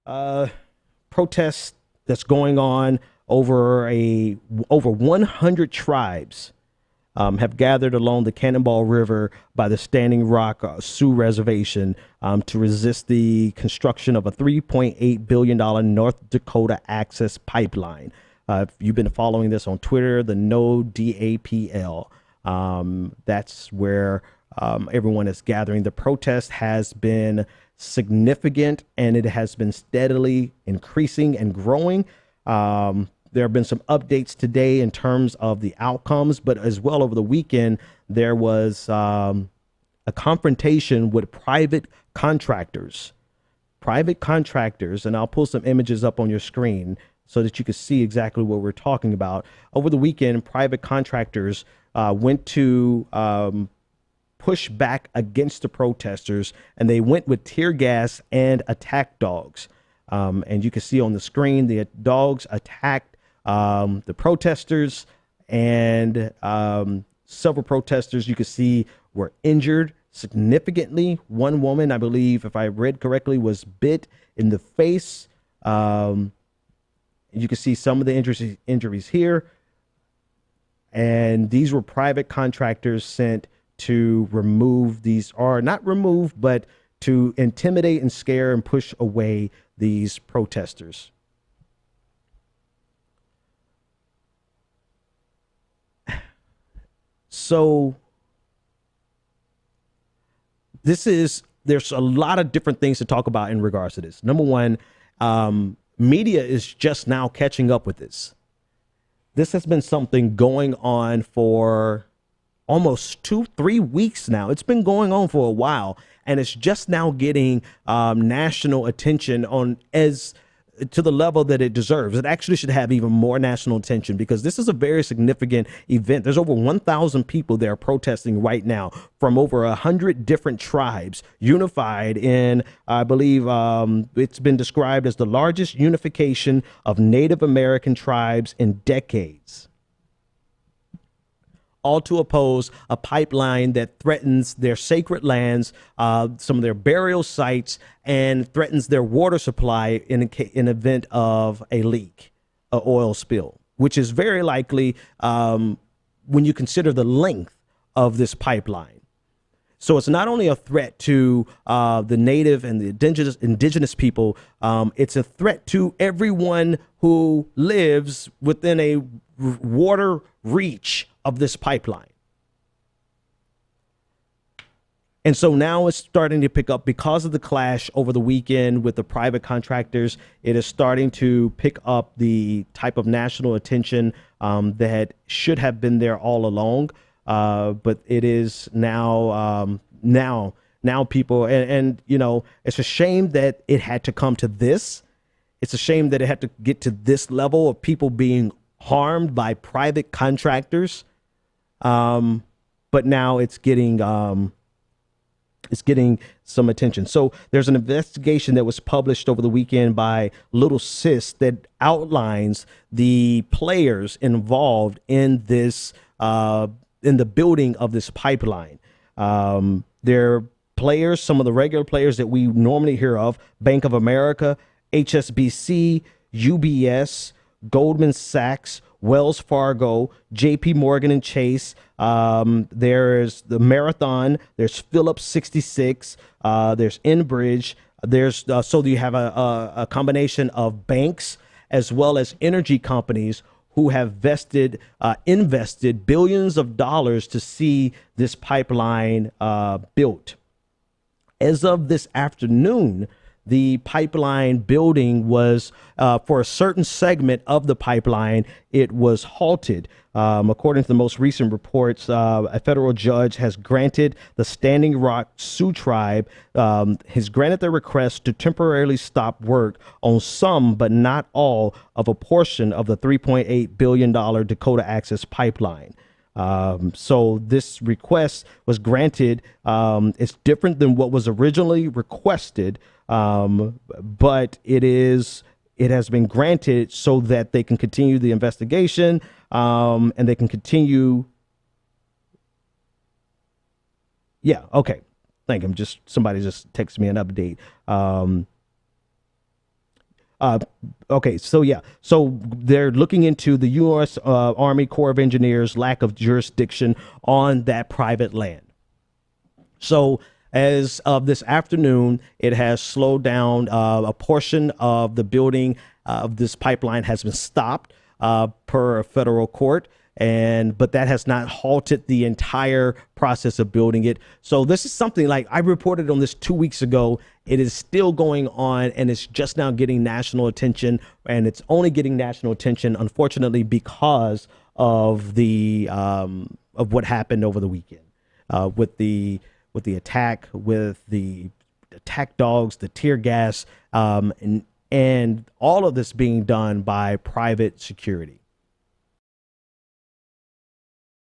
uh, protest that's going on over 100 tribes have gathered along the Cannonball River by the Standing Rock Sioux Reservation to resist the construction of a $3.8 billion North Dakota access pipeline. If you've been following this on Twitter, the No DAPL, that's where everyone is gathering. The protest has been significant and it has been steadily increasing and growing. There have been some updates today in terms of the outcomes, but as well over the weekend, there was a confrontation with private contractors. And I'll pull some images up on your screen so that you can see exactly what we're talking about. Over the weekend, private contractors went to push back against the protesters, and they went with tear gas and attack dogs. And you can see on the screen, the dogs attacked the protesters, and several protesters you can see were injured significantly. One woman, I believe, if I read correctly, was bit in the face. You can see some of the injuries here. And these were private contractors sent to remove these, or not remove, but to intimidate and scare and push away these protesters. So there's a lot of different things to talk about in regards to this. Number one, media is just now catching up with this. This has been something going on for almost 2-3 weeks now. It's been going on for a while, and it's just now getting national attention on as to the level that it deserves. It actually should have even more national attention because this is a very significant event. There's over 1,000 people there protesting right now from over 100 different tribes unified in, I believe it's been described as the largest unification of Native American tribes in decades. All to oppose a pipeline that threatens their sacred lands, some of their burial sites, and threatens their water supply in event of a leak, an oil spill, which is very likely when you consider the length of this pipeline. So it's not only a threat to the native and the indigenous people, it's a threat to everyone who lives within a water reach of this pipeline. And so now it's starting to pick up because of the clash over the weekend with the private contractors. It is starting to pick up the type of national attention that should have been there all along. But it is now, now people, and you know, it's a shame that it had to come to this. It's a shame that it had to get to this level of people being harmed by private contractors. But now it's getting some attention. So there's an investigation that was published over the weekend by Little Sis that outlines the players involved in this, in the building of this pipeline. They're players, some of the regular players that we normally hear of: Bank of America, HSBC, UBS, Goldman Sachs, Wells Fargo, JP Morgan and Chase. There's the Marathon, there's Phillips 66, there's Enbridge, there's so you have a combination of banks as well as energy companies who have invested billions of dollars to see this pipeline built. As of this afternoon, the pipeline building was, for a certain segment of the pipeline, it was halted. According to the most recent reports, a federal judge has granted the Standing Rock Sioux Tribe, has granted their request to temporarily stop work on some, but not all, of a portion of the $3.8 billion Dakota Access Pipeline. So this request was granted. It's different than what was originally requested, but it has been granted so that they can continue the investigation, and they can continue. Yeah. Okay. Thank you. Somebody just texted me an update. Uh, okay, so yeah, so they're looking into the U.S. Army Corps of Engineers' lack of jurisdiction on that private land. So as of this afternoon, it has slowed down. A portion of the building of this pipeline has been stopped per a federal court. But that has not halted the entire process of building it. So this is something like I reported on this 2 weeks ago. It is still going on, and it's just now getting national attention, and it's only getting national attention, unfortunately, because of the of what happened over the weekend with the attack, with the attack dogs, the tear gas, and all of this being done by private security.